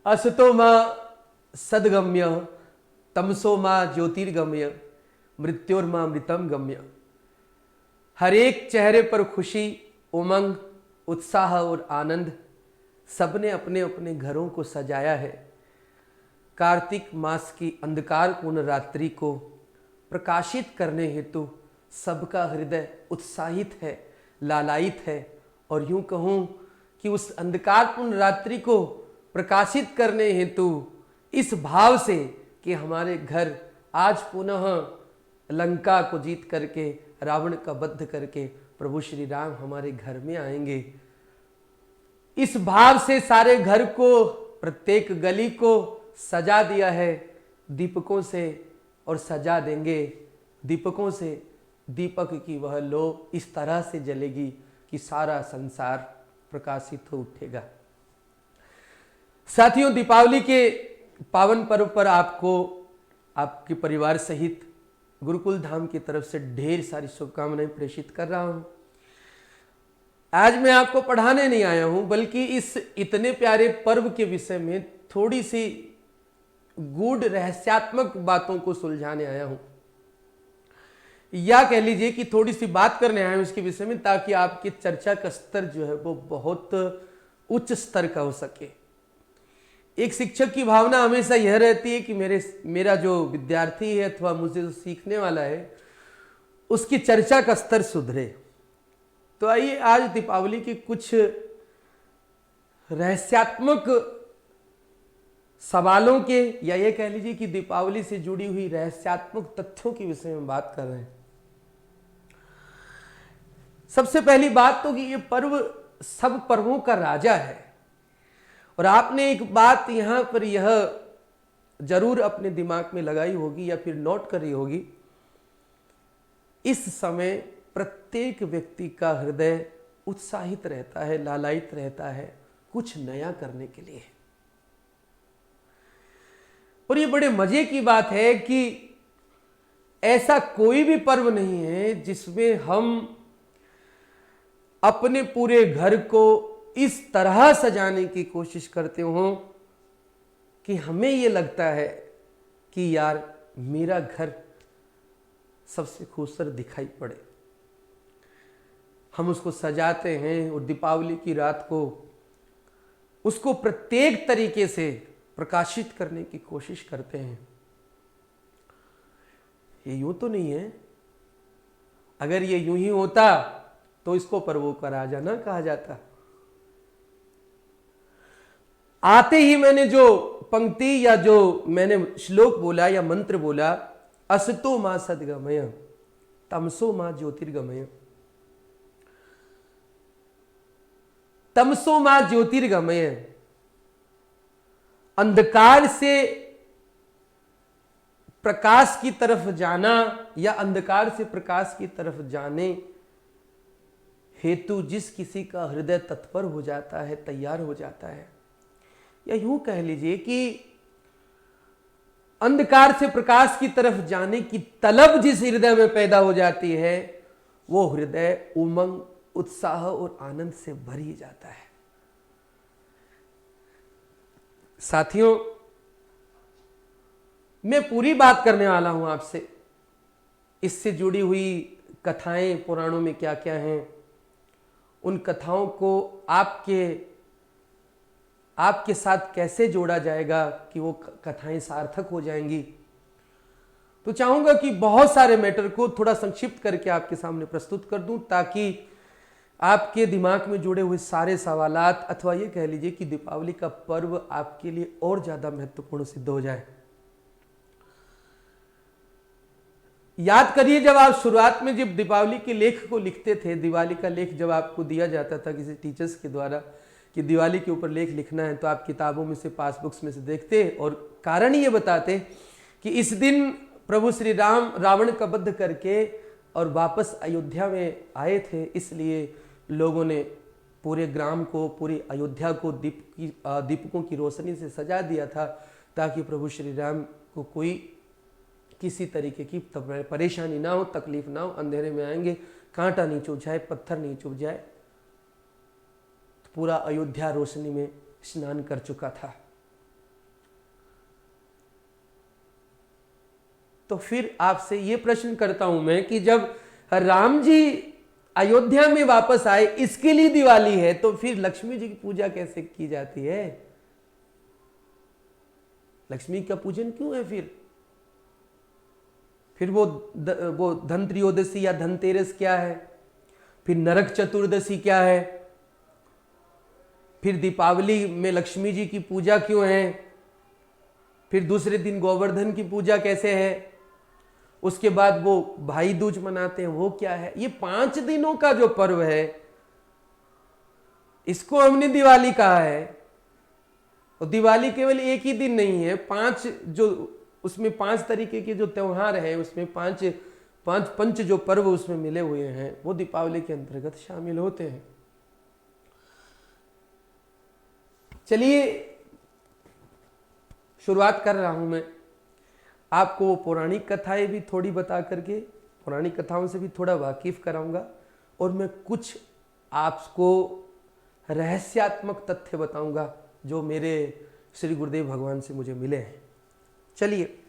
असतो मा सद्गम्य तमसो मा ज्योतिर्गम्य मृत्योर्मा मृतम गम्य। हर एक चेहरे पर खुशी, उमंग, उत्साह और आनंद, सबने अपने अपने घरों को सजाया है। कार्तिक मास की अंधकारपूर्ण रात्रि को प्रकाशित करने हेतु सबका हृदय उत्साहित है, लालायित है। और यूं कहूं कि उस अंधकारपूर्ण रात्रि को प्रकाशित करने हेतु इस भाव से कि हमारे घर आज पुनः लंका को जीत करके, रावण का वध करके प्रभु श्री राम हमारे घर में आएंगे, इस भाव से सारे घर को, प्रत्येक गली को सजा दिया है दीपकों से, और सजा देंगे दीपकों से। दीपक की वह लो इस तरह से जलेगी कि सारा संसार प्रकाशित हो उठेगा। साथियों, दीपावली के पावन पर्व पर आपको आपके परिवार सहित गुरुकुल धाम की तरफ से ढेर सारी शुभकामनाएं प्रेषित कर रहा हूं। आज मैं आपको पढ़ाने नहीं आया हूं, बल्कि इस इतने प्यारे पर्व के विषय में थोड़ी सी गूढ़ रहस्यात्मक बातों को सुलझाने आया हूं, या कह लीजिए कि थोड़ी सी बात करने आया हूं इसके विषय में, ताकि आपकी चर्चा का स्तर जो है वो बहुत उच्च स्तर का हो सके। एक शिक्षक की भावना हमेशा यह रहती है कि मेरा जो विद्यार्थी है अथवा मुझे जो सीखने वाला है उसकी चर्चा का स्तर सुधरे। तो आइए आज दीपावली के कुछ रहस्यात्मक सवालों के, या ये कह लीजिए कि दीपावली से जुड़ी हुई रहस्यात्मक तथ्यों के विषय में बात कर रहे हैं। सबसे पहली बात तो कि ये पर्व सब पर्वों का राजा है। और आपने एक बात यहां पर यह जरूर अपने दिमाग में लगाई होगी या फिर नोट करी होगी, इस समय प्रत्येक व्यक्ति का हृदय उत्साहित रहता है, लालायित रहता है कुछ नया करने के लिए। और ये बड़े मजे की बात है कि ऐसा कोई भी पर्व नहीं है जिसमें हम अपने पूरे घर को इस तरह सजाने की कोशिश करते हो कि हमें यह लगता है कि यार मेरा घर सबसे खूबसूरत दिखाई पड़े। हम उसको सजाते हैं और दीपावली की रात को उसको प्रत्येक तरीके से प्रकाशित करने की कोशिश करते हैं। ये यूं तो नहीं है। अगर ये यूं ही होता तो इसको पर्वों का राजा ना कहा जाता। आते ही मैंने जो पंक्ति या जो मैंने श्लोक बोला या मंत्र बोला, असतो मा सद्गमय तमसो मा ज्योतिर्गमय। तमसो मा ज्योतिर्गमय, अंधकार से प्रकाश की तरफ जाना या अंधकार से प्रकाश की तरफ जाने हेतु जिस किसी का हृदय तत्पर हो जाता है, तैयार हो जाता है, या यूं कह लीजिए कि अंधकार से प्रकाश की तरफ जाने की तलब जिस हृदय में पैदा हो जाती है, वो हृदय उमंग, उत्साह और आनंद से भर ही जाता है। साथियों, मैं पूरी बात करने वाला हूं आपसे। इससे जुड़ी हुई कथाएं पुराणों में क्या क्या हैं, उन कथाओं को आपके साथ कैसे जोड़ा जाएगा कि वो कथाएं सार्थक हो जाएंगी। तो चाहूंगा कि बहुत सारे मैटर को थोड़ा संक्षिप्त करके आपके सामने प्रस्तुत कर दूं, ताकि आपके दिमाग में जुड़े हुए सारे सवालात, अथवा ये कह लीजिए कि दीपावली का पर्व आपके लिए और ज्यादा महत्वपूर्ण सिद्ध हो जाए। याद करिए, जब आप शुरुआत में जब दीपावली के लेख को लिखते थे, दिवाली का लेख जब आपको दिया जाता था किसी टीचर्स के द्वारा कि दिवाली के ऊपर लेख लिखना है, तो आप किताबों में से, पासबुक्स में से देखते और कारण ये बताते कि इस दिन प्रभु श्री राम रावण का वध करके और वापस अयोध्या में आए थे, इसलिए लोगों ने पूरे ग्राम को, पूरी अयोध्या को दीपकों की रोशनी से सजा दिया था, ताकि प्रभु श्री राम को कोई किसी तरीके की परेशानी ना हो, तकलीफ ना हो। अंधेरे में आएंगे, कांटा नहीं चुभ जाए, पत्थर नहीं चुभ जाए। तो पूरा अयोध्या रोशनी में स्नान कर चुका था। तो फिर आपसे ये प्रश्न करता हूं मैं कि जब राम जी अयोध्या में वापस आए, इसके लिए दिवाली है, तो फिर लक्ष्मी जी की पूजा कैसे की जाती है? लक्ष्मी का पूजन क्यों है फिर वो धन त्रयोदशी या धनतेरस क्या है? फिर नरक चतुर्दशी क्या है? फिर दीपावली में लक्ष्मी जी की पूजा क्यों है? फिर दूसरे दिन गोवर्धन की पूजा कैसे है? उसके बाद वो भाई दूज मनाते हैं, वो क्या है? ये 5 दिनों का जो पर्व है, इसको हमने दिवाली कहा है। और दिवाली केवल एक ही दिन नहीं है, 5 जो उसमें 5 तरीके के जो त्योहार हैं, उसमें 5 पंच जो पर्व उसमें मिले हुए हैं, वो दीपावली के अंतर्गत शामिल होते हैं। चलिए शुरुआत कर रहा हूं मैं आपको पौराणिक कथाएं भी थोड़ी बता करके, पौराणिक कथाओं से भी थोड़ा वाकिफ कराऊंगा, और मैं कुछ आपको रहस्यात्मक तथ्य बताऊंगा जो मेरे श्री गुरुदेव भगवान से मुझे मिले हैं। चलिए,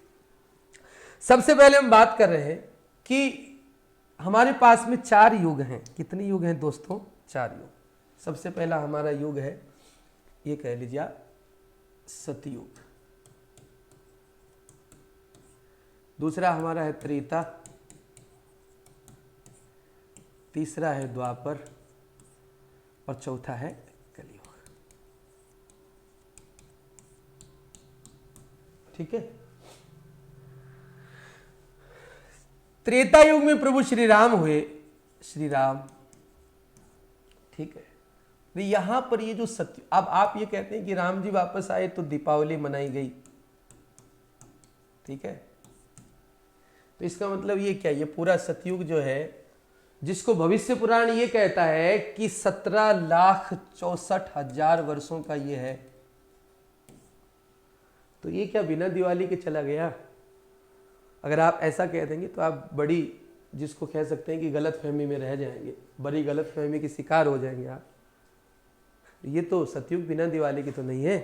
सबसे पहले हम बात कर रहे हैं कि हमारे पास में 4 युग हैं। कितने युग हैं दोस्तों? 4 युग। सबसे पहला हमारा युग है, ये कह लीजिए आप, सतयुग। दूसरा हमारा है त्रेता, तीसरा है द्वापर, और चौथा है कलयुग। ठीक है। त्रेता युग में प्रभु श्री राम हुए, श्री राम। ठीक है। तो यहां पर ये जो सत्य, अब आप ये कहते हैं कि राम जी वापस आए तो दीपावली मनाई गई, ठीक है, तो इसका मतलब ये क्या? ये पूरा सतयुग जो है, जिसको भविष्य पुराण ये कहता है कि 17,64,000 वर्षों का ये है, तो ये क्या बिना दिवाली के चला गया? अगर आप ऐसा कह देंगे तो आप बड़ी, जिसको कह सकते हैं कि गलत फहमी में रह जाएंगे, बड़ी गलत फहमी के शिकार हो जाएंगे आप। ये तो सतयुग बिना दिवाली की तो नहीं है।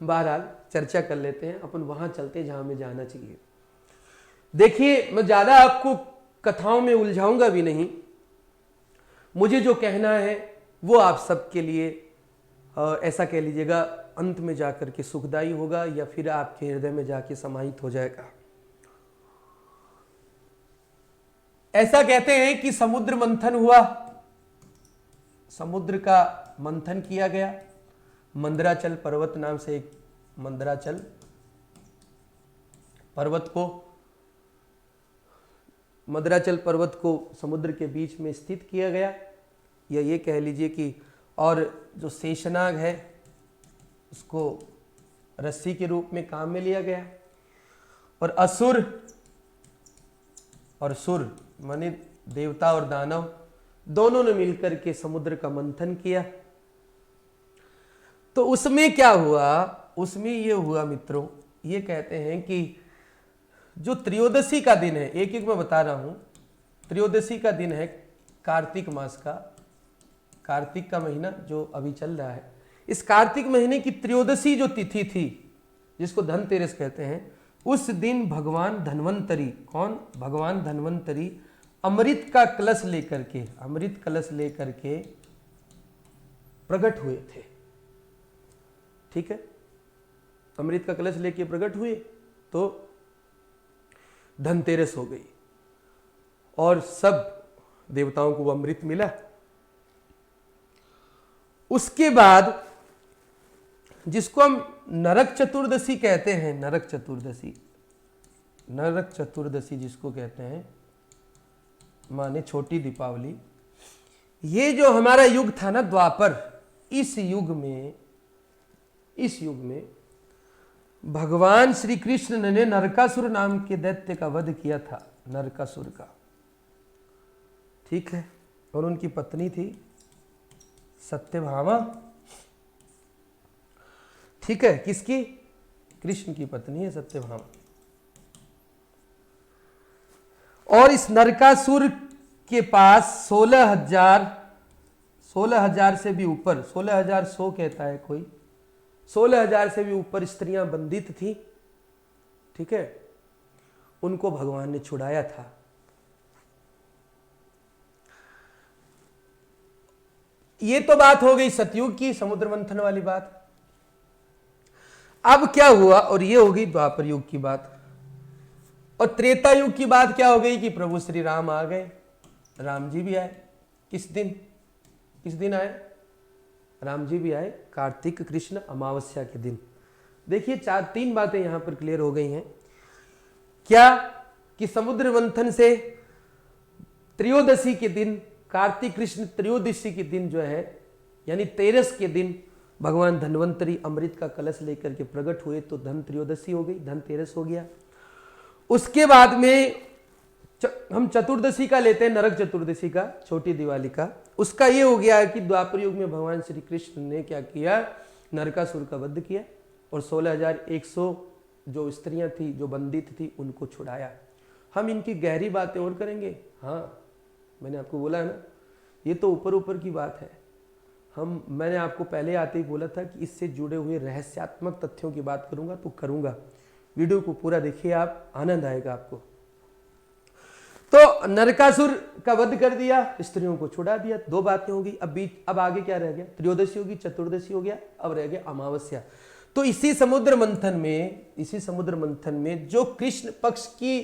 बहरहाल चर्चा कर लेते हैं, अपन वहां चलते हैं जहां हमें जाना चाहिए। देखिए, मैं ज्यादा आपको कथाओं में उलझाऊंगा भी नहीं। मुझे जो कहना है वो आप सबके लिए ऐसा कह लीजिएगा, अंत में जाकर के सुखदायी होगा, या फिर आपके हृदय में जाके समाहित हो जाएगा। ऐसा कहते हैं कि समुद्र मंथन हुआ, समुद्र का मंथन किया गया। मंदराचल पर्वत नाम से एक मंदराचल पर्वत को, मंदराचल पर्वत को समुद्र के बीच में स्थित किया गया, या ये कह लीजिए कि, और जो शेषनाग है उसको रस्सी के रूप में काम में लिया गया, और असुर और सुर माने देवता और दानव दोनों ने मिलकर के समुद्र का मंथन किया। तो उसमें क्या हुआ? उसमें ये हुआ मित्रों, ये कहते हैं कि जो त्रयोदशी का दिन है, एक एक मैं बता रहा हूं, त्रयोदशी का दिन है कार्तिक मास का, कार्तिक का महीना जो अभी चल रहा है, इस कार्तिक महीने की त्रयोदशी जो तिथि थी, जिसको धनतेरस कहते हैं, उस दिन भगवान धन्वंतरी, कौन? भगवान धन्वंतरी अमृत का कलश लेकर के, अमृत कलश लेकर के प्रकट हुए थे। ठीक है, अमृत का कलश लेके प्रकट हुए तो धनतेरस हो गई, और सब देवताओं को अमृत मिला। उसके बाद जिसको हम नरक चतुर्दशी कहते हैं, नरक चतुर्दशी, नरक चतुर्दशी जिसको कहते हैं, माने छोटी दीपावली, ये जो हमारा युग था ना द्वापर, इस युग में भगवान श्री कृष्ण ने नरकासुर नाम के दैत्य का वध किया था, नरकासुर का। ठीक है, और उनकी पत्नी थी सत्यभामा। ठीक है, किसकी? कृष्ण की पत्नी है सत्यभामा। और इस नरकासुर के पास 16,000 से भी ऊपर, 16,100 कहता है कोई, 16,000 से भी ऊपर स्त्रियां बंदित थी। ठीक है, उनको भगवान ने छुड़ाया था। ये तो बात हो गई सतयुग की, समुद्र मंथन वाली बात। अब क्या हुआ, और ये हो गई द्वापर युग की बात। और त्रेता युग की बात क्या हो गई कि प्रभु श्री राम आ गए, राम जी भी आए। किस दिन आए राम जी भी आए? कार्तिक कृष्ण अमावस्या के दिन। देखिए 3 बातें यहां पर क्लियर हो गई हैं। क्या कि समुद्र मंथन से त्रयोदशी के दिन, कार्तिक कृष्ण त्रयोदशी के दिन जो है, यानी 13 के दिन भगवान धन्वंतरी अमृत का कलश लेकर के प्रकट हुए, तो धन त्रयोदशी हो गई, धनतेरस हो गया। उसके बाद में हम चतुर्दशी का लेते हैं, नरक चतुर्दशी का, छोटी दिवाली का। उसका ये हो गया कि द्वापर युग में भगवान श्री कृष्ण ने क्या किया, नरकासुर का वध किया और 16,100 जो स्त्रियां थी, जो बंदित थी, उनको छुड़ाया। हम इनकी गहरी बातें और करेंगे। हाँ, मैंने आपको बोला है ना, ये तो ऊपर ऊपर की बात है। मैंने आपको पहले आते ही बोला था कि इससे जुड़े हुए रहस्यात्मक तथ्यों की बात करूंगा तो करूंगा। वीडियो को पूरा देखिए आप, आनंद आएगा आपको। तो नरकासुर का वध कर दिया, स्त्रियों को छुड़ा दिया। 2 बातें हो गई। अब आगे क्या रह गया? त्रयोदशी होगी, चतुर्दशी हो गया, अब रह गया अमावस्या। तो इसी समुद्र मंथन में जो कृष्ण पक्ष की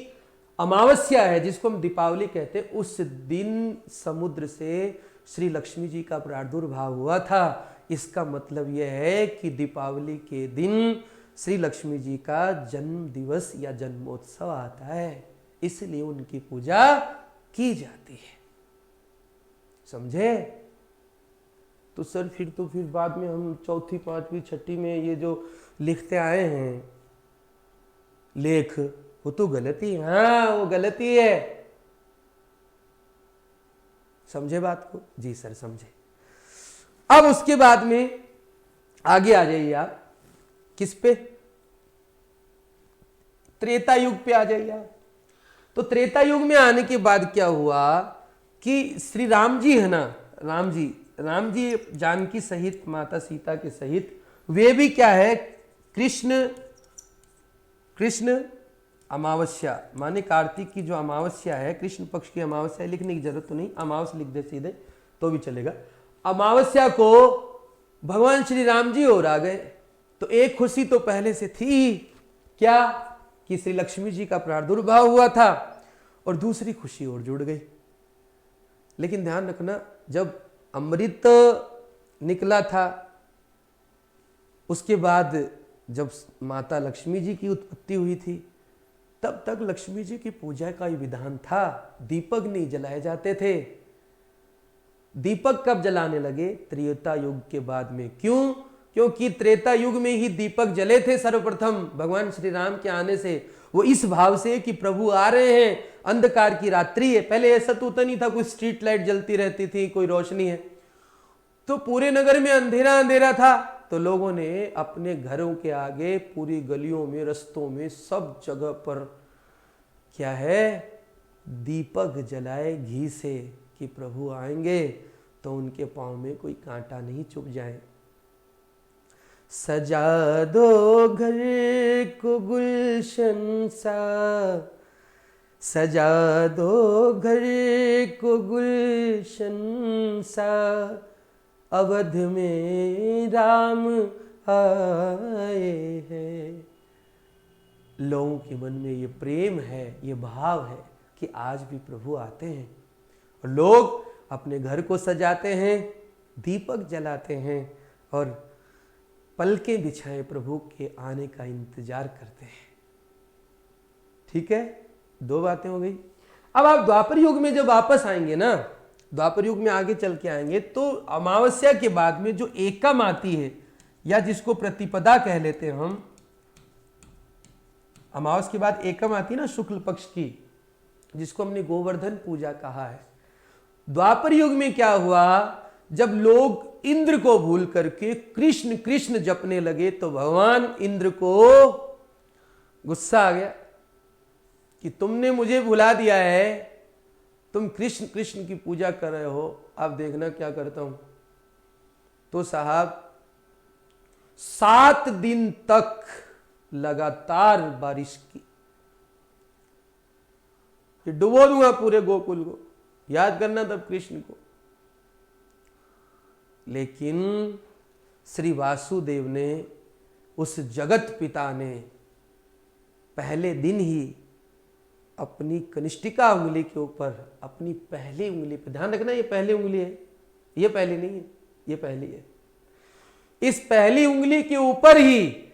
अमावस्या है, जिसको हम दीपावली कहते हैं, उस दिन समुद्र से श्री लक्ष्मी जी का प्रादुर्भाव हुआ था। इसका मतलब यह है कि दीपावली के दिन श्री लक्ष्मी जी का जन्म दिवस या जन्मोत्सव आता है, इसलिए उनकी पूजा की जाती है। समझे? तो सर फिर बाद में हम 4वीं 5वीं 6वीं में ये जो लिखते आए हैं लेख, वो तो गलती है। हाँ, वो गलती है। समझे बात को? जी सर समझे। अब उसके बाद में आगे आ जाइए आप, किस पे? त्रेता युग पे आ जाइए आप। तो त्रेता युग में आने के बाद क्या हुआ कि श्री राम जी है ना, राम जी जानकी सहित, माता सीता के सहित, वे भी क्या है, कृष्ण अमावस्या, माने कार्तिक की जो अमावस्या है, कृष्ण पक्ष की अमावस्या, लिखने की जरूरत तो नहीं, अमावस्या लिख दे सीधे तो भी चलेगा। अमावस्या को भगवान श्री राम जी और आ गए। तो एक खुशी तो पहले से थी, क्या कि श्री लक्ष्मी जी का प्रादुर्भाव हुआ था, और दूसरी खुशी और जुड़ गई। लेकिन ध्यान रखना, जब अमृत निकला था, उसके बाद जब माता लक्ष्मी जी की उत्पत्ति हुई थी, तब तक लक्ष्मी जी की पूजा का ही विधान था। दीपक नहीं जलाए जाते थे। दीपक कब जलाने लगे? त्रेता युग के बाद में। क्यों? क्योंकि त्रेता युग में ही दीपक जले थे सर्वप्रथम, भगवान श्री राम के आने से। वो इस भाव से कि प्रभु आ रहे हैं, अंधकार की रात्रि है। पहले ऐसा तो नहीं था, कोई स्ट्रीट लाइट जलती रहती थी, कोई रोशनी है, तो पूरे नगर में अंधेरा अंधेरा था। तो लोगों ने अपने घरों के आगे, पूरी गलियों में, रस्तों में, सब जगह पर क्या है, दीपक जलाए घी से, कि प्रभु आएंगे तो उनके पांव में कोई कांटा नहीं चुभ जाए। सजा दो घर को गुलशन सा, सजा दो घर को गुलशन सा, अवध में राम आए हैं। लोगों के मन में ये प्रेम है, ये भाव है कि आज भी प्रभु आते हैं, और लोग अपने घर को सजाते हैं, दीपक जलाते हैं, और पलकें बिछाए प्रभु के आने का इंतजार करते हैं। ठीक है, 2 बातें हो गई। अब आप द्वापर युग में जब वापस आएंगे ना, द्वापर युग में आगे चल के आएंगे, तो अमावस्या के बाद में जो एकम आती है, या जिसको प्रतिपदा कह लेते हैं हम, अमावस्या के बाद एकम आती है ना, शुक्ल पक्ष की, जिसको हमने गोवर्धन पूजा कहा है। द्वापर युग में क्या हुआ, जब लोग इंद्र को भूल करके कृष्ण कृष्ण जपने लगे, तो भगवान इंद्र को गुस्सा आ गया कि तुमने मुझे भुला दिया है, तुम कृष्ण कृष्ण की पूजा कर रहे हो, अब देखना क्या करता हूं। तो साहब 7 दिन तक लगातार बारिश की, कि डुबो दूंगा पूरे गोकुल को, याद करना तब कृष्ण को। लेकिन श्री वासुदेव ने, उस जगत पिता ने पहले दिन ही अपनी कनिष्ठिका उंगली के ऊपर, अपनी पहली उंगली पर, ध्यान रखना ये पहली उंगली है, ये पहली नहीं है, ये पहली है। इस पहली उंगली के ऊपर ही,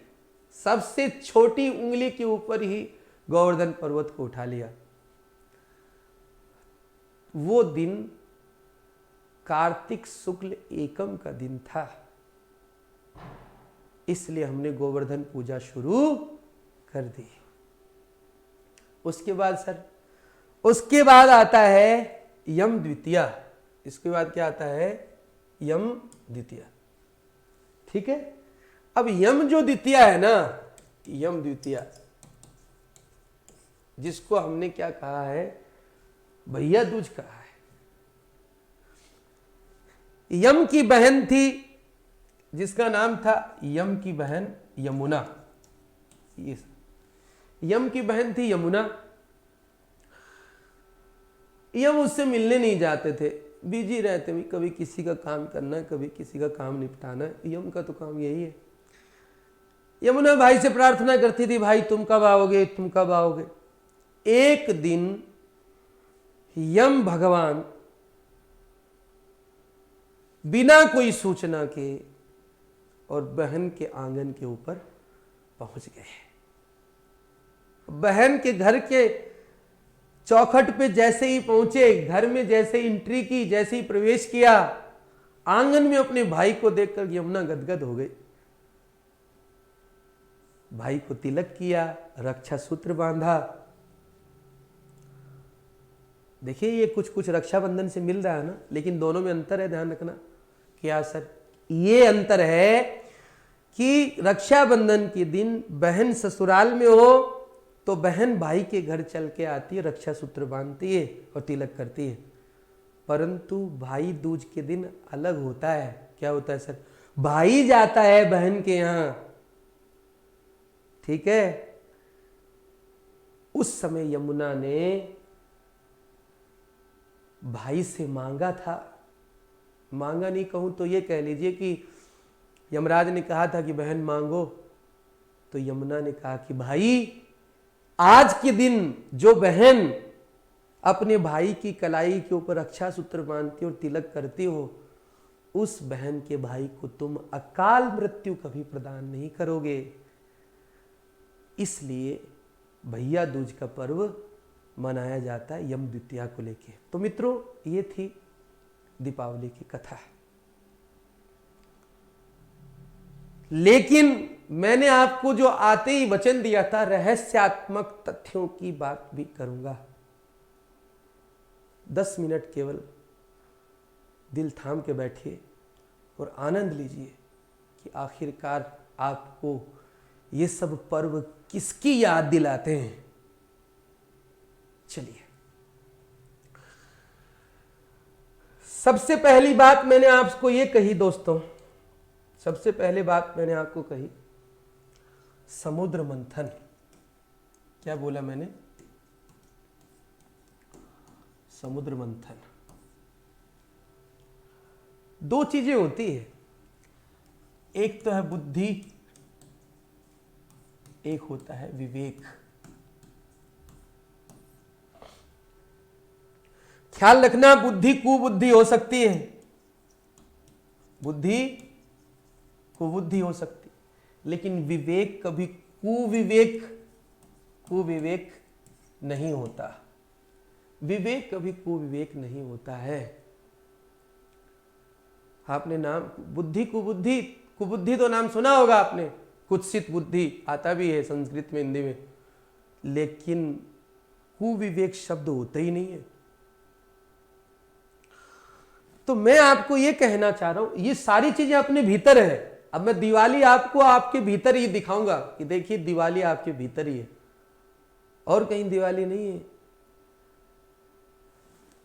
सबसे छोटी उंगली के ऊपर ही गोवर्धन पर्वत को उठा लिया। वो दिन कार्तिक शुक्ल एकम का दिन था, इसलिए हमने गोवर्धन पूजा शुरू कर दी। उसके बाद सर, उसके बाद आता है यम द्वितीया। इसके बाद क्या आता है? यम द्वितीया। ठीक है। अब यम जो द्वितीया है ना, यम द्वितीया, जिसको हमने क्या कहा है? भैया दूज कहा है। यम की बहन थी, जिसका नाम था यम की बहन यमुना। ये यम की बहन थी यमुना। यम उससे मिलने नहीं जाते थे, बिजी रहते भी, कभी किसी का काम करना, कभी किसी का काम निपटाना। यम का तो काम यही है। यमुना भाई से प्रार्थना करती थी, भाई तुम कब आओगे, तुम कब आओगे। एक दिन यम भगवान बिना कोई सूचना के और बहन के आंगन के ऊपर पहुंच गए। बहन के घर के चौखट पे जैसे ही पहुंचे, घर में जैसे ही एंट्री की, जैसे ही प्रवेश किया, आंगन में अपने भाई को देखकर यमुना गदगद हो गई। भाई को तिलक किया, रक्षा सूत्र बांधा। देखिए ये कुछ कुछ रक्षाबंधन से मिल रहा है ना, लेकिन दोनों में अंतर है, ध्यान रखना। क्या सर? ये अंतर है कि रक्षाबंधन के दिन बहन ससुराल में हो तो बहन भाई के घर चल के आती है, रक्षा सूत्र बांधती है और तिलक करती है। परंतु भाई दूज के दिन अलग होता है। क्या होता है सर? भाई जाता है बहन के यहां, ठीक है। उस समय यमुना ने भाई से मांगा था, मांगा नहीं कहूं तो ये कह लीजिए कि यमराज ने कहा था कि बहन मांगो, तो यमुना ने कहा कि भाई आज के दिन जो बहन अपने भाई की कलाई के ऊपर रक्षा सूत्र बांधती और तिलक करती हो, उस बहन के भाई को तुम अकाल मृत्यु कभी प्रदान नहीं करोगे। इसलिए भैया दूज का पर्व मनाया जाता है यम द्वितीया को लेके। तो मित्रों, ये थी दीपावली की कथा। लेकिन मैंने आपको जो आते ही वचन दिया था, रहस्यात्मक तथ्यों की बात भी करूंगा। 10 मिनट केवल दिल थाम के बैठिए और आनंद लीजिए कि आखिरकार आपको ये सब पर्व किसकी याद दिलाते हैं। चलिए, सबसे पहली बात मैंने आपको ये कही दोस्तों, सबसे पहले बात मैंने आपको कही समुद्र मंथन। क्या बोला मैंने? समुद्र मंथन। दो चीजें होती है, एक तो है बुद्धि, एक होता है विवेक। ख्याल रखना, बुद्धि कुबुद्धि हो सकती है, बुद्धि कुबुद्धि हो सकती, लेकिन विवेक कभी कुविवेक नहीं होता। विवेक कभी कुविवेक नहीं होता है। आपने नाम बुद्धि कुबुद्धि, कुबुद्धि तो नाम सुना होगा आपने, कुत्सित बुद्धि आता भी है संस्कृत में, हिंदी में, लेकिन कुविवेक शब्द होता ही नहीं है। तो मैं आपको ये कहना चाह रहा हूं, ये सारी चीजें अपने भीतर है। अब मैं दिवाली आपको आपके भीतर ही दिखाऊंगा कि देखिए दिवाली आपके भीतर ही है, और कहीं दिवाली नहीं है।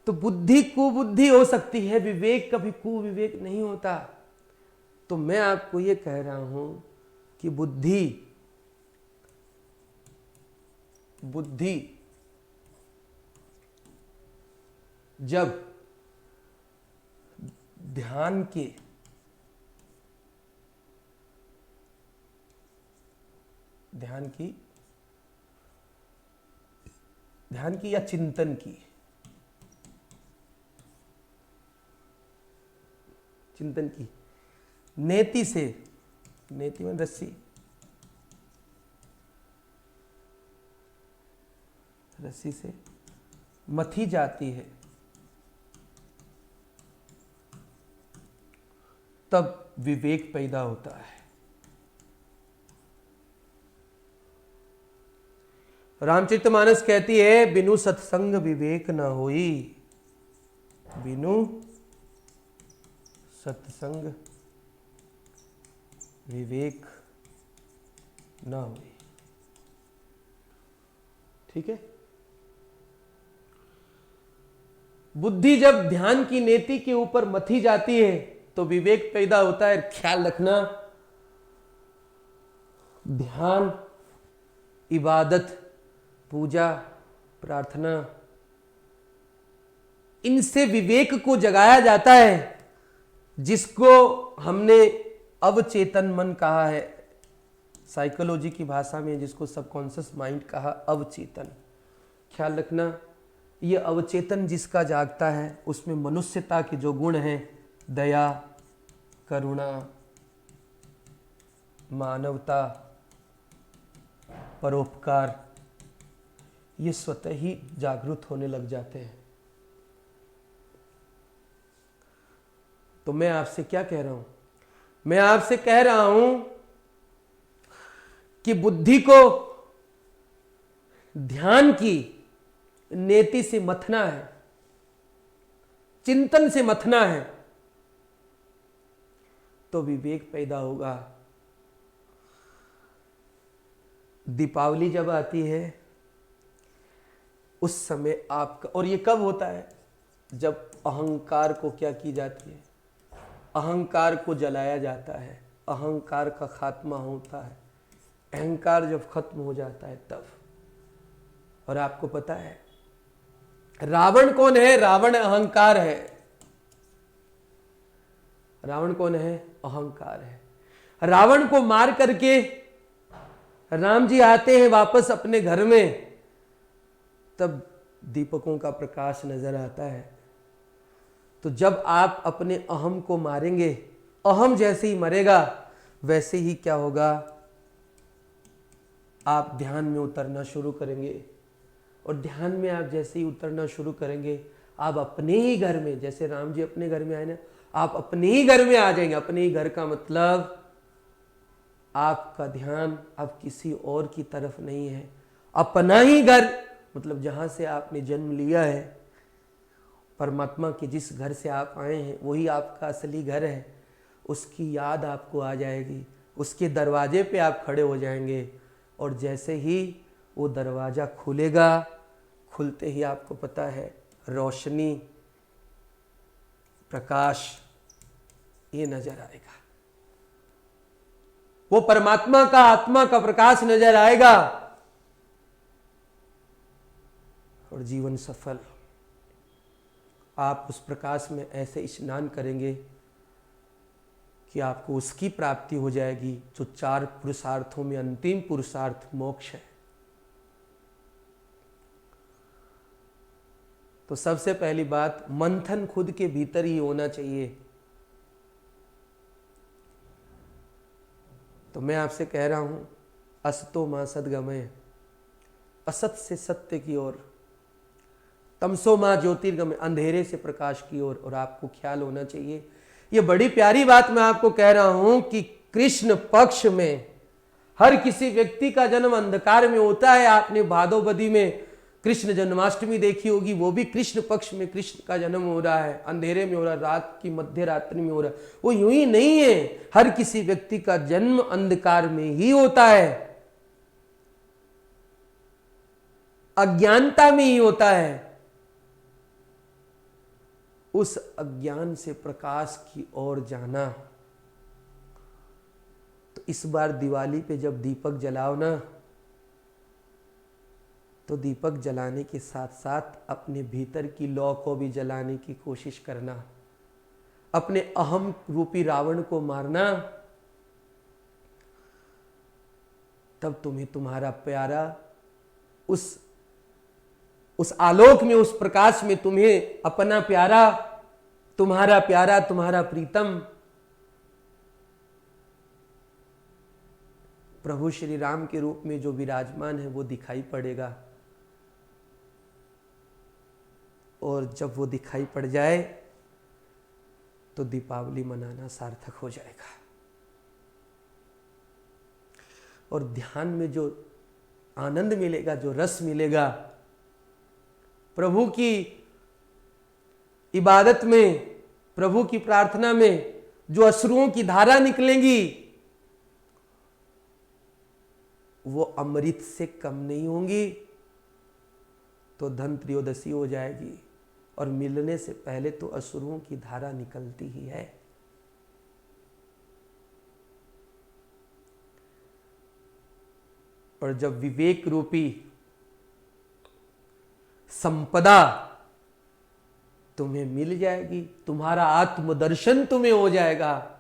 तो बुद्धि कुबुद्धि हो सकती है, विवेक कभी कुविवेक नहीं होता। तो मैं आपको ये कह रहा हूं कि बुद्धि जब ध्यान की या चिंतन की नेति से, नेति में रस्सी से मथी जाती है, तब विवेक पैदा होता है। रामचरितमानस कहती है, बिनु सत्संग विवेक न होई, बिनु सत्संग विवेक न होई। ठीक है। बुद्धि जब ध्यान की नेति के ऊपर मथी जाती है तो विवेक पैदा होता है। ख्याल रखना, ध्यान, इबादत, पूजा, प्रार्थना, इनसे विवेक को जगाया जाता है, जिसको हमने अवचेतन मन कहा है, साइकोलॉजी की भाषा में जिसको सबकॉन्शियस माइंड कहा, अवचेतन। ख्याल रखना, ये अवचेतन जिसका जागता है उसमें मनुष्यता के जो गुण हैं, दया, करुणा, मानवता, परोपकार, ये स्वतः ही जागृत होने लग जाते हैं। तो मैं आपसे क्या कह रहा हूं? मैं आपसे कह रहा हूं कि बुद्धि को ध्यान की नेति से मथना है, चिंतन से मथना है, तो विवेक पैदा होगा। दीपावली जब आती है उस समय आपका, और ये कब होता है? जब अहंकार को क्या की जाती है? अहंकार को जलाया जाता है, अहंकार का खात्मा होता है। अहंकार जब खत्म हो जाता है तब। और आपको पता है रावण कौन है? रावण अहंकार है। रावण कौन है? अहंकार है। रावण को मार करके राम जी आते हैं वापस अपने घर में, तब दीपकों का प्रकाश नजर आता है। तो जब आप अपने अहम को मारेंगे, अहम जैसे ही मरेगा वैसे ही क्या होगा? आप ध्यान में उतरना शुरू करेंगे। और ध्यान में आप जैसे ही उतरना शुरू करेंगे, आप अपने ही घर में, जैसे राम जी अपने घर में आए ना, आप अपने ही घर में आ जाएंगे। अपने ही घर का मतलब आपका ध्यान अब किसी और की तरफ नहीं है, अपना ही घर, मतलब जहां से आपने जन्म लिया है, परमात्मा के जिस घर से आप आए हैं वही आपका असली घर है। उसकी याद आपको आ जाएगी, उसके दरवाजे पे आप खड़े हो जाएंगे। और जैसे ही वो दरवाज़ा खुलेगा, खुलते ही आपको पता है रोशनी, प्रकाश ये नजर आएगा। वो परमात्मा का, आत्मा का प्रकाश नजर आएगा और जीवन सफल। आप उस प्रकाश में ऐसे स्नान करेंगे कि आपको उसकी प्राप्ति हो जाएगी जो 4 पुरुषार्थों में अंतिम पुरुषार्थ मोक्ष है। तो सबसे पहली बात, मंथन खुद के भीतर ही होना चाहिए। तो मैं आपसे कह रहा हूं, असतो मां सद्गमय, असत से सत्य की ओर, तमसो मां ज्योतिर्गमय, अंधेरे से प्रकाश की ओर। और आपको ख्याल होना चाहिए, ये बड़ी प्यारी बात मैं आपको कह रहा हूं कि कृष्ण पक्ष में हर किसी व्यक्ति का जन्म अंधकार में होता है। आपने भादोबदी में कृष्ण जन्माष्टमी देखी होगी, वो भी कृष्ण पक्ष में कृष्ण का जन्म हो रहा है, अंधेरे में हो रहा है, रात की मध्य रात्रि में हो रहा है। वो यूं ही नहीं है, हर किसी व्यक्ति का जन्म अंधकार में ही होता है, अज्ञानता में ही होता है। उस अज्ञान से प्रकाश की ओर जाना। तो इस बार दिवाली पे जब दीपक जलाओ ना, तो दीपक जलाने के साथ साथ अपने भीतर की लौ को भी जलाने की कोशिश करना, अपने अहम रूपी रावण को मारना। तब तुम्हें तुम्हारा प्यारा उस आलोक में, उस प्रकाश में तुम्हें अपना प्यारा, तुम्हारा प्रीतम प्रभु श्री राम के रूप में जो विराजमान है वो दिखाई पड़ेगा। और जब वो दिखाई पड़ जाए तो दीपावली मनाना सार्थक हो जाएगा। और ध्यान में जो आनंद मिलेगा, जो रस मिलेगा, प्रभु की इबादत में, प्रभु की प्रार्थना में जो अश्रुओं की धारा निकलेंगी, वो अमृत से कम नहीं होंगी। तो धन त्रयोदशी हो जाएगी और मिलने से पहले तो अश्रुओं की धारा निकलती ही है। और जब विवेक रूपी संपदा तुम्हें मिल जाएगी, तुम्हारा आत्मदर्शन तुम्हें हो जाएगा,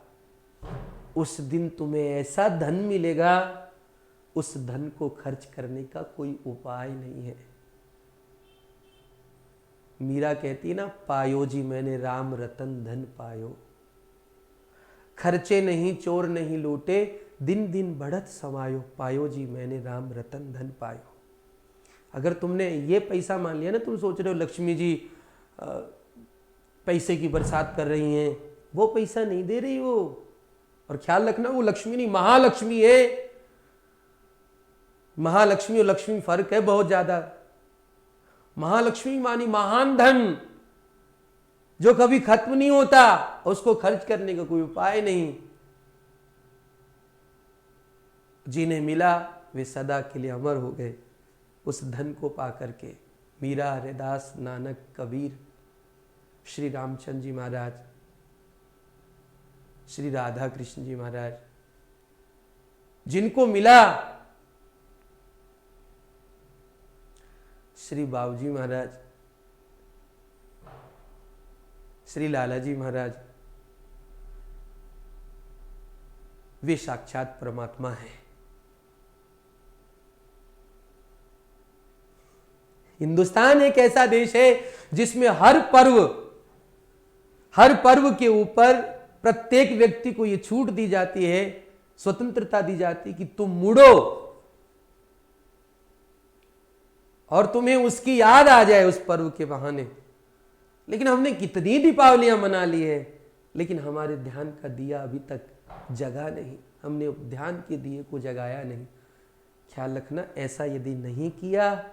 उस दिन तुम्हें ऐसा धन मिलेगा, उस धन को खर्च करने का कोई उपाय नहीं है। मीरा कहती है ना, पायो जी मैंने राम रतन धन पायो, खर्चे नहीं चोर नहीं लूटे, दिन दिन बढ़त समायो, पायो जी मैंने राम रतन धन पायो। अगर तुमने ये पैसा मान लिया ना, तुम सोच रहे हो लक्ष्मी जी पैसे की बरसात कर रही हैं, वो पैसा नहीं दे रही वो। और ख्याल रखना, वो लक्ष्मी नहीं, महालक्ष्मी है। महालक्ष्मी और लक्ष्मी फर्क है बहुत ज्यादा। महालक्ष्मी मानी महान धन, जो कभी खत्म नहीं होता, उसको खर्च करने का कोई उपाय नहीं। जिन्हें मिला वे सदा के लिए अमर हो गए उस धन को पा करके। मीरा, हरिदास, नानक, कबीर, श्री रामचंद्र जी महाराज, श्री राधा कृष्ण जी महाराज, जिनको मिला, श्री बाबूजी महाराज, श्री लालाजी महाराज, वे साक्षात परमात्मा हैं। हिंदुस्तान एक ऐसा देश है जिसमें हर पर्व के ऊपर प्रत्येक व्यक्ति को यह छूट दी जाती है, स्वतंत्रता दी जाती है कि तुम मुड़ो और तुम्हें उसकी याद आ जाए उस पर्व के बहाने। लेकिन हमने कितनी दीपावलियां मना ली है, लेकिन हमारे ध्यान का दिया अभी तक जगा नहीं, हमने ध्यान के दिए को जगाया नहीं। ख्याल रखना, ऐसा यदि नहीं किया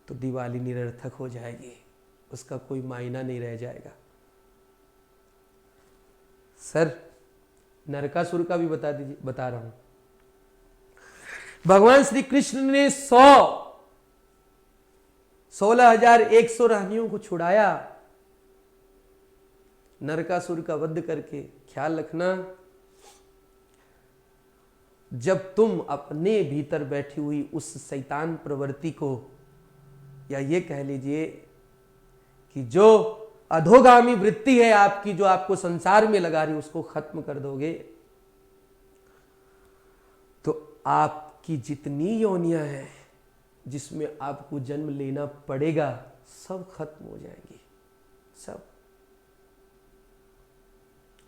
तो दिवाली निरर्थक हो जाएगी, उसका कोई मायना नहीं रह जाएगा। सर, नरकासुर का भी बता दीजिए, बता रहा हूं। भगवान श्री कृष्ण ने 16,100 रानियों को छुड़ाया नरकासुर का वध करके। ख्याल रखना, जब तुम अपने भीतर बैठी हुई उस शैतान प्रवृत्ति को, या ये कह लीजिए कि जो अधोगामी वृत्ति है आपकी, जो आपको संसार में लगा रही, उसको खत्म कर दोगे तो आपकी जितनी योनियां हैं जिसमें आपको जन्म लेना पड़ेगा, सब खत्म हो जाएंगी, सब।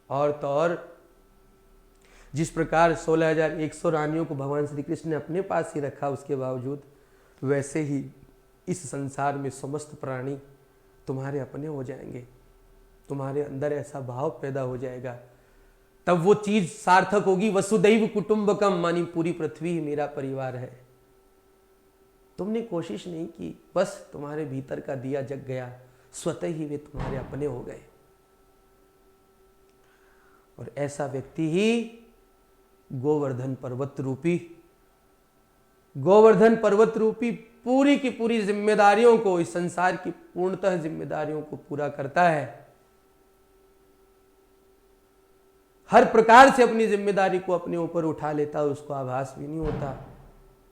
और तो और, जिस प्रकार 16,100 रानियों को भगवान श्री कृष्ण ने अपने पास ही रखा, उसके बावजूद वैसे ही इस संसार में समस्त प्राणी तुम्हारे अपने हो जाएंगे। तुम्हारे अंदर ऐसा भाव पैदा हो जाएगा, तब वो चीज सार्थक होगी। वसुदैव कुटुंबकम, मानी पूरी पृथ्वी ही मेरा परिवार है। तुमने कोशिश नहीं की, बस तुम्हारे भीतर का दिया जग गया, स्वतः ही वे तुम्हारे अपने हो गए। और ऐसा व्यक्ति ही गोवर्धन पर्वत रूपी पूरी की पूरी जिम्मेदारियों को, इस संसार की पूर्णतः जिम्मेदारियों को पूरा करता है। हर प्रकार से अपनी जिम्मेदारी को अपने ऊपर उठा लेता है, उसको आभास भी नहीं होता।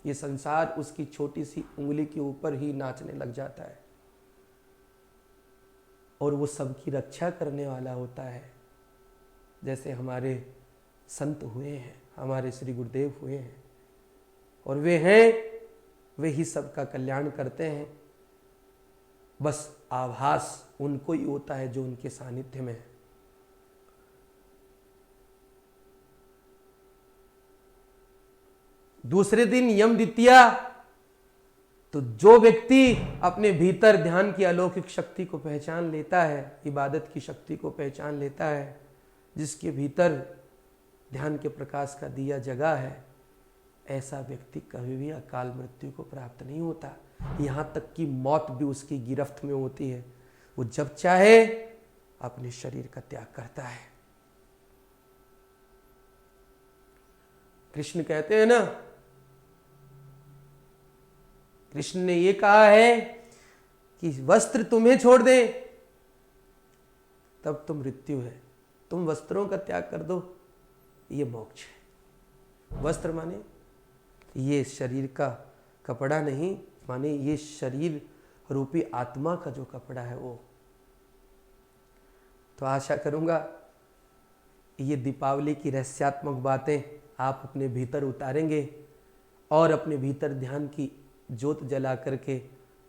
ये संसार उसकी छोटी सी उंगली के ऊपर ही नाचने लग जाता है और वो सबकी रक्षा करने वाला होता है। जैसे हमारे संत हुए हैं, हमारे श्री गुरुदेव हुए हैं, और वे ही सबका कल्याण करते हैं। बस आभास उनको ही होता है जो उनके सानिध्य में है। दूसरे दिन यम द्वितीया, तो जो व्यक्ति अपने भीतर ध्यान की अलौकिक शक्ति को पहचान लेता है, इबादत की शक्ति को पहचान लेता है, जिसके भीतर ध्यान के प्रकाश का दिया जगा है, ऐसा व्यक्ति कभी भी अकाल मृत्यु को प्राप्त नहीं होता। यहाँ तक कि मौत भी उसकी गिरफ्त में होती है। वो जब चाहे अपने शरीर का त्याग करता है। कृष्ण कहते हैं ना, कृष्ण ने ये कहा है कि वस्त्र तुम्हें छोड़ दे तब तो मृत्यु है, तुम वस्त्रों का त्याग कर दो, ये मोक्ष है। वस्त्र माने ये शरीर का कपड़ा नहीं, माने ये शरीर रूपी आत्मा का जो कपड़ा है वो। तो आशा करूंगा ये दीपावली की रहस्यात्मक बातें आप अपने भीतर उतारेंगे और अपने भीतर ध्यान की ज्योत जला करके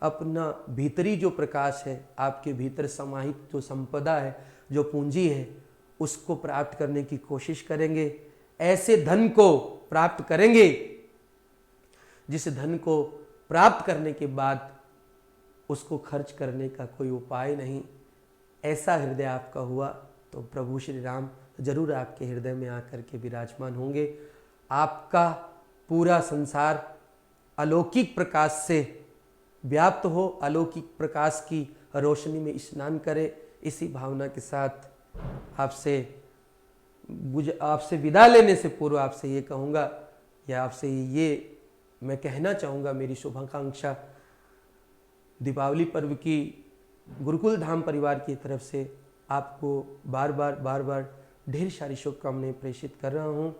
अपना भीतरी जो प्रकाश है, आपके भीतर समाहित जो संपदा है, जो पूंजी है, उसको प्राप्त करने की कोशिश करेंगे। ऐसे धन को प्राप्त करेंगे जिस धन को प्राप्त करने के बाद उसको खर्च करने का कोई उपाय नहीं। ऐसा हृदय आपका हुआ तो प्रभु श्री राम जरूर आपके हृदय में आकर के विराजमान होंगे। आपका पूरा संसार अलौकिक प्रकाश से व्याप्त हो, अलौकिक प्रकाश की रोशनी में स्नान करे। इसी भावना के साथ आपसे विदा लेने से पूर्व आपसे ये कहूँगा या आपसे ये मैं कहना चाहूँगा, मेरी शुभाकांक्षा दीपावली पर्व की गुरुकुल धाम परिवार की तरफ से आपको बार बार ढेर सारी शुभकामनाएं प्रेषित कर रहा हूँ।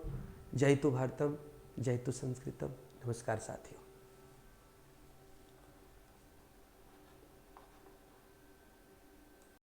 जय तो भारतम, जय तो संस्कृतम। नमस्कार साथियों।